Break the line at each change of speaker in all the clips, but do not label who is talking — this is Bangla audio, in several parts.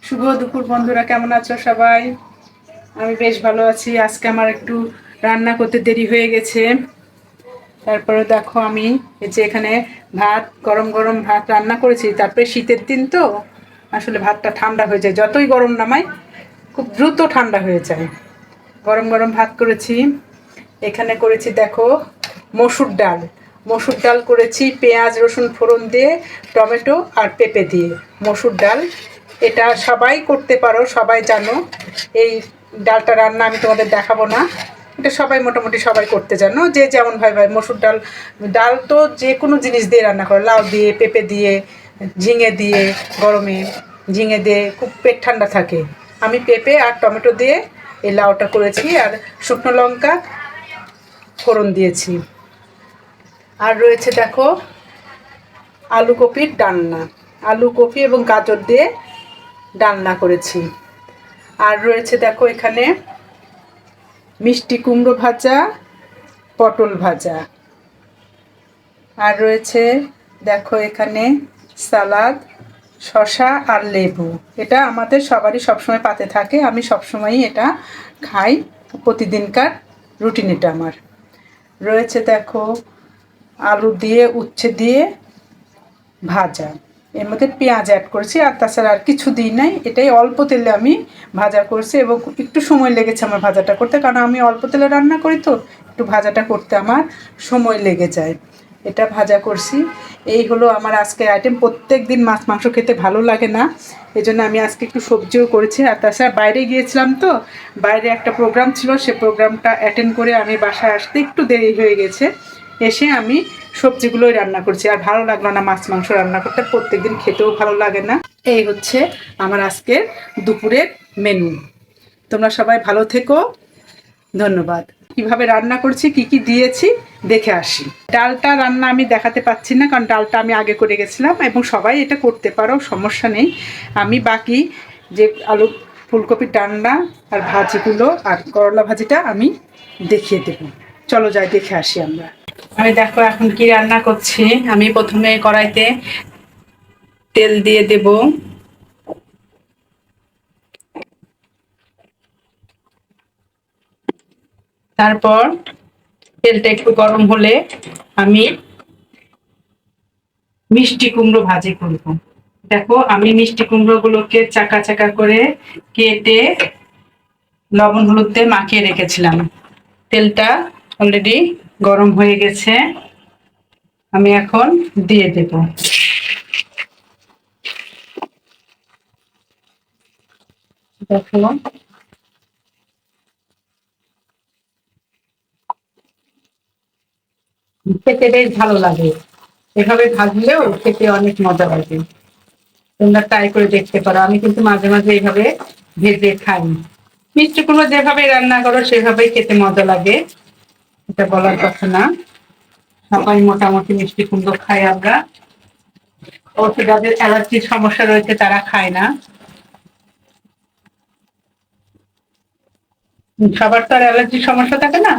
শুভ দুপুর বন্ধুরা, কেমন আছো সবাই? আমি বেশ ভালো আছি। আজকে আমার একটু রান্না করতে দেরি হয়ে গেছে। তারপরে দেখো আমি এই যে এখানে ভাত, গরম গরম ভাত রান্না করেছি। তারপরে শীতের দিন তো আসলে ভাতটা ঠান্ডা হয়ে যায়, যতই গরম নামাই খুব দ্রুত ঠান্ডা হয়ে যায়। গরম গরম ভাত করেছি। এখানে করেছি দেখো মসুর ডাল। মসুর ডাল করেছি পেঁয়াজ রসুন ফোড়ন দিয়ে, টমেটো আর পেঁপে দিয়ে মসুর ডাল। এটা সবাই করতে পারো, সবাই জানো। এই ডালটা রান্না আমি তোমাদের দেখাবো না, এটা সবাই মোটামুটি সবাই করতে জানো, যে যেমন ভাই ভাই মসুর ডাল। ডাল তো যে কোনো জিনিস দিয়ে রান্না করো, লাউ দিয়ে, পেঁপে দিয়ে, ঝিঙে দিয়ে। গরমে ঝিঙে দিয়ে খুব পেট ঠান্ডা থাকে। আমি পেঁপে আর টমেটো দিয়ে এই লাউটা করেছি, আর শুকনো লঙ্কা ফোড়ন দিয়েছি। আর রয়েছে দেখো আলু কপির ডালনা। আলু কপি এবং গাজর দিয়ে ডালনা করেছি। আর রয়েছে দেখো এখানে মিষ্টি কুমড়ো ভাজা, পটল ভাজা। আর রয়েছে দেখো এখানে সালাদ, শসা আর লেবু। এটা আমাদের সবারই সবসময় পাতে থাকে, আমি সবসময়ই এটা খাই, প্রতিদিনকার রুটিন এটা আমার। রয়েছে দেখো আলু দিয়ে উচ্ছে দিয়ে ভাজা, এর মধ্যে পেঁয়াজ অ্যাড করেছি, আর তাছাড়া আর কিছু দিই নাই। এটাই অল্প তেলে আমি ভাজা করছি, এবং একটু সময় লেগেছে আমার ভাজাটা করতে, কারণ আমি অল্প তেলে রান্না করি তো একটু ভাজাটা করতে আমার সময় লেগে যায়। এটা ভাজা করছি। এই হলো আমার আজকের আইটেম। প্রত্যেক দিন মাছ মাংস খেতে ভালো লাগে না, এই জন্য আমি আজকে একটু সবজিও করেছি। আর তাছাড়া বাইরে গিয়েছিলাম তো, বাইরে একটা প্রোগ্রাম ছিল, সে প্রোগ্রামটা অ্যাটেন্ড করে আমি বাসায় আসতে একটু দেরি হয়ে গেছে। এসে আমি সবজিগুলোই রান্না করছি। আর ভালো লাগলো না মাছ মাংস রান্না করতে, প্রত্যেকদিন খেতেও ভালো লাগে না। এই হচ্ছে আমার আজকের দুপুরের মেনু। তোমরা সবাই ভালো থেকো, ধন্যবাদ। কিভাবে রান্না করছি, কি কি দিয়েছি দেখে আসি। ডালটা রান্না আমি দেখাতে পাচ্ছি না, কারণ ডালটা আমি আগে করে গেছিলাম, এবং সবাই এটা করতে পারো, সমস্যা নেই। আমি বাকি যে আলু ফুলকপির ডালনা আর ভাজিগুলো আর করলা ভাজিটা আমি দেখিয়ে দেব। চলো যাই দেখে আসি আমরা। আমি দেখো এখন কি রান্না করছি। আমি প্রথমে কড়াইতে তেল দিয়ে দেব। তারপর তেলটা একটু গরম হলে আমি মিষ্টি কুমড়ো ভাজি করব। দেখো আমি মিষ্টি কুমড়ো গুলোকে চাকা চাকা করে কেটে লবণ হলুদ দিয়ে মাখিয়ে রেখেছিলাম। তেলটা অলরেডি গরম হয়ে গেছে, আমি এখন দিয়ে দেব। দেখো খেতে বেশ ভালো লাগে, এভাবে ভাজলেও খেতে অনেক মজা লাগে। তোমরা ট্রাই করে দেখতে পারো। আমি কিন্তু মাঝে মাঝে এইভাবে ভেজে খাই। মিষ্টি কুমড়ো যেভাবে রান্না করো সেভাবেই খেতে মজা লাগে, এটা বলার কথা না। সবাই মোটামুটি মিষ্টি কুমড়ো খাই আমরা, অবশ্য যাদের অ্যালার্জির সমস্যা রয়েছে তারা খায় না। সবার তো আর অ্যালার্জির সমস্যা থাকে না,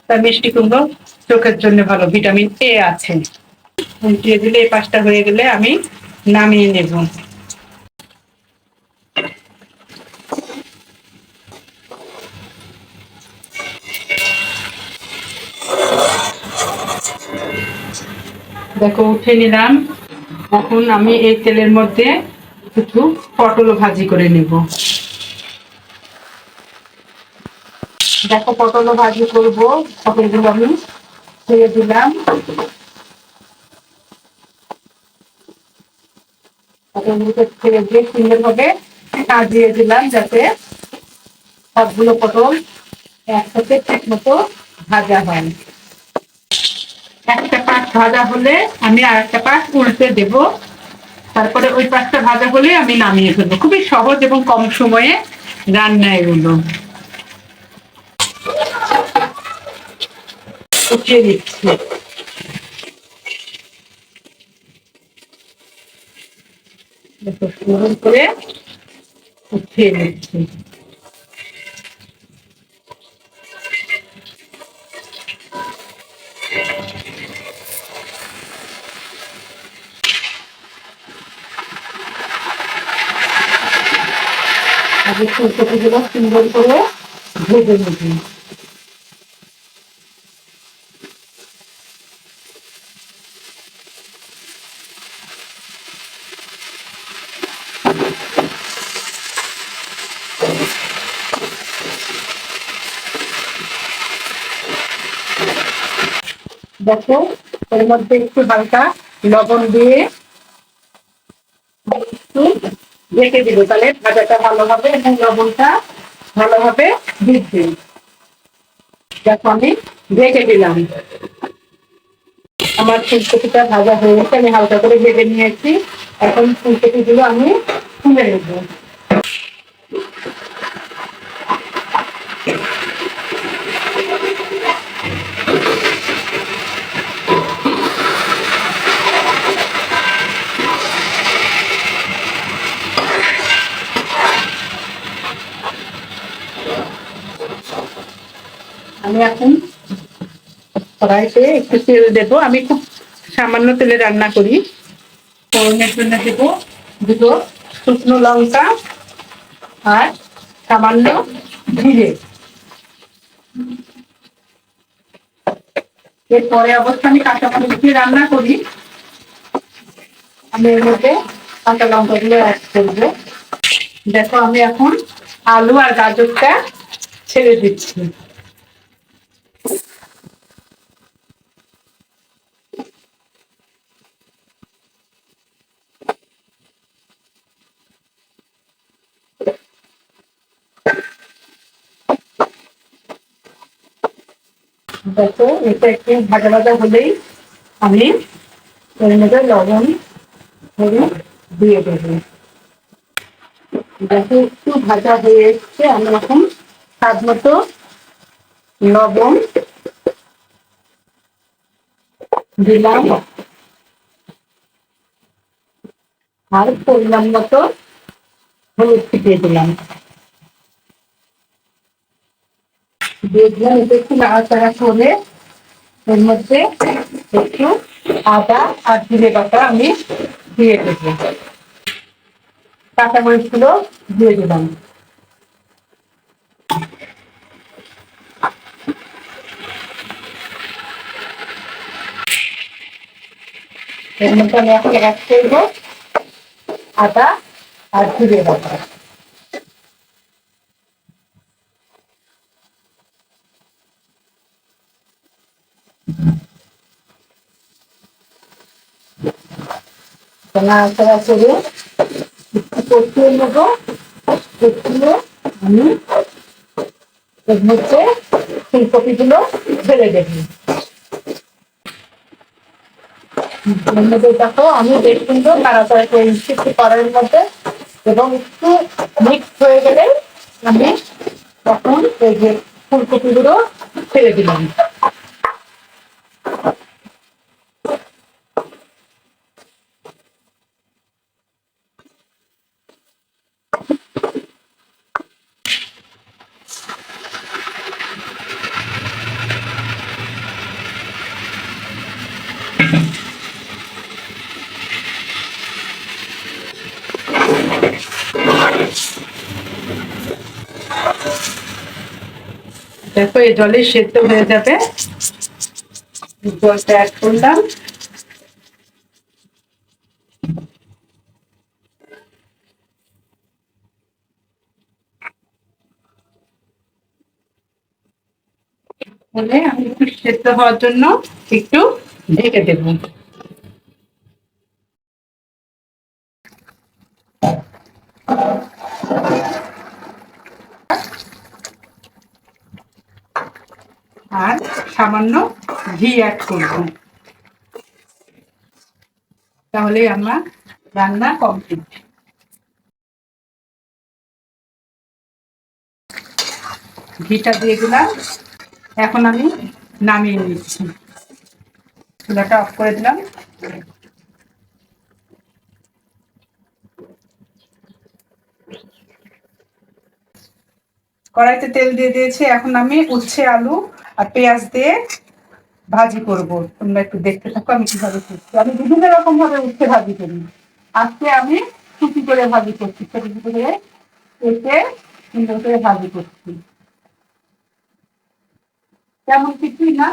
তাই মিষ্টি কুমড়ো চোখের জন্য ভালো, ভিটামিন এ আছে। উল্টিয়ে দিলে এই পাশটা হয়ে গেলে আমি নামিয়ে নেব। দেখো উঠে নিলাম। এখন আমি এই তেলের মধ্যে একটু পটল ভাজি করে নেব। দেখো পটল ভাজি করবো, পটলগুলো আমি ছেড়ে দিলাম। পটলগুলোকে ছেড়ে দিয়ে সুন্দরভাবে সাজিয়ে দিলাম, যাতে সবগুলো পটল একসাথে ঠিক মতো ভাজা হয়। একটা পাশ ভাজা হলে আমি আর একটা পাশ উল্টে দেব। তারপরে ওই পাশটা ভাজা হলে আমি নামিয়ে ফেলবো। খুবই সহজ এবং কম সময়ে রান্না এগুলো। উঠিয়ে দিচ্ছি। সুন্দর করে উঠিয়ে দিচ্ছি। আগে ফুলকপিগুলো সুন্দর করে ভেজে নিবি। দেখো এর মধ্যে একটু হালকা লবণ দিয়ে একটু ঢেকে দিব, তাহলে ভাজাটা ভালো হবে এবং লবণটা ভালোভাবে দিচ্ছি। দেখো আমি ঢেকে দিলাম। আমার ফুলকপিটা ভাজা হয়ে গেছে, আমি হালকা করে ভেজে নিয়েছি। এখন ফুলকপিগুলো আমি তুলে নেব। আমি এখন কড়াইতে একটু তেল দেবো। আমি খুব সামান্য তেলে রান্না করি। ফোড়নের জন্য দেবো দুটো শুকনো লঙ্কা আর সামান্য জিরে। এরপরে অবশ্য আমি কাঁচামরিচ দিয়ে রান্না করি। আমি এর মধ্যে কাঁচা লঙ্কাগুলো অ্যাড করবো। দেখো আমি এখন আলু আর গাজরটা ছেড়ে দিচ্ছি। দেখো এটা একটু ভাজা ভাজা হলেই আমি এর মধ্যে লবণ হলুদ দিয়ে দেবো। দেখো একটু ভাজা হয়ে এসছে, আমি এখন স্বাদ মতো লবণ দিলাম আর পরিমাণ মতো হলুদ দিয়ে দিলাম। দিয়ে দিলাম এটা একটু নাড়াচাড়া করে এর মধ্যে একটু আদা আর জিরে বাটা আমি দিয়ে দেবো। কাঁচামরিচ গুলো দিয়ে দিলাম। এর মধ্যে আমি এখন অ্যাড করবো আদা আর জিরে বাটা। নাড়াচাড়া করে একটু কষিয়ে নেবো। কষিয়ে আমি এর মধ্যে ফুলকপিগুলো ঢেলে দেবো। এর মধ্যে দেখো আমি বেশ সুন্দর নাড়াচাড়া করে নিচ্ছি একটু কড়াইয়ের মধ্যে, এবং একটু মিক্স হয়ে গেলে আমি তখন এই যে ফুলকপিগুলো ছেড়ে দিলাম। দেখো এই জলে সেদ্ধ হয়ে যাবে। জলটা অ্যাড করলাম। আমি একটু সেদ্ধ হওয়ার জন্য একটু ঢেকে দেব। আর সামান্য ঘি অ্যাড করব, তাহলে আমার রান্না কমপ্লিট। ঘিটা দিয়ে দিলাম। এখন আমি নামিয়ে নিচ্ছি। চুলাটা অফ করে দিলাম। কড়াইতে তেল দিয়ে দিয়েছি। এখন আমি উচ্ছে আলু আর পেঁয়াজ দিয়ে ভাজি করব। তোমরা একটু দেখতে থাকো আমি কিভাবে করছি। আমি বিভিন্ন রকম ভাবে উচ্ছে ভাজি করি। আজকে আমি সুতি করে ভাজি করছি, ছোট ছোট করে কেটে সুন্দর করে ভাজি করছি। তেমন কিছুই না,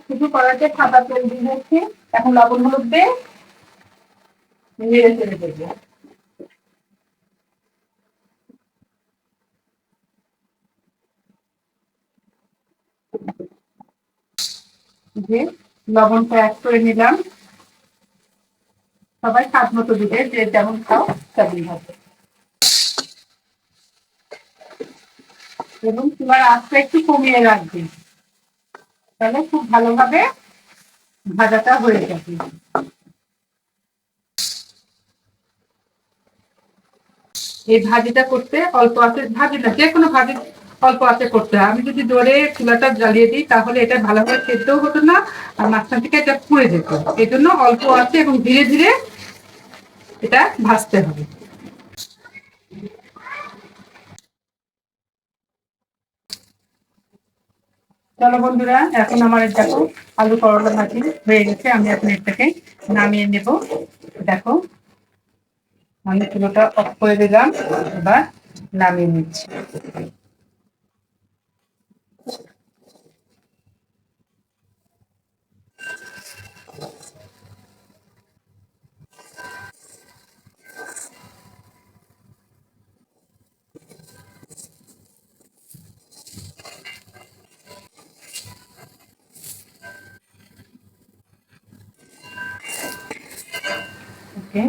শুধু কড়াইতে সাদা তেল দিয়ে দিচ্ছি। এখন লবণ হলুদ দিয়ে নেড়ে চেড়ে দেবো। যে লবণটা অ্যাড করে নিলাম। সবাই স্বাদ মতো দিবে, যে যেমন খাও তেমন হবে। এবং তোমার আঁচটা একটু কমিয়ে রাখবে, তাহলে খুব ভালোভাবে ভাজাটা হয়ে যাবে। এই ভাজিটা করতে অল্প আঁচে, ভাজি না যে কোনো ভাজি অল্প আঁচে করতে হয়। আমি যদি জোরে চুলাটা জ্বালিয়ে দিই তাহলে এটা ভালোভাবে সেদ্ধও হতো না, আর মাঝখান থেকে এটা পুড়ে যেত। এই জন্য অল্প আঁচে এবং ধীরে ধীরে এটা ভাজতে হবে। চলো বন্ধুরা, এখন আমার দেখো আলু করলা ভাজি হয়ে গেছে। আমি এখন এটাকে নামিয়ে নেব। দেখো আমি চুলোটা অফ করে দিলাম, এবার নামিয়ে নিচ্ছি। ওকে।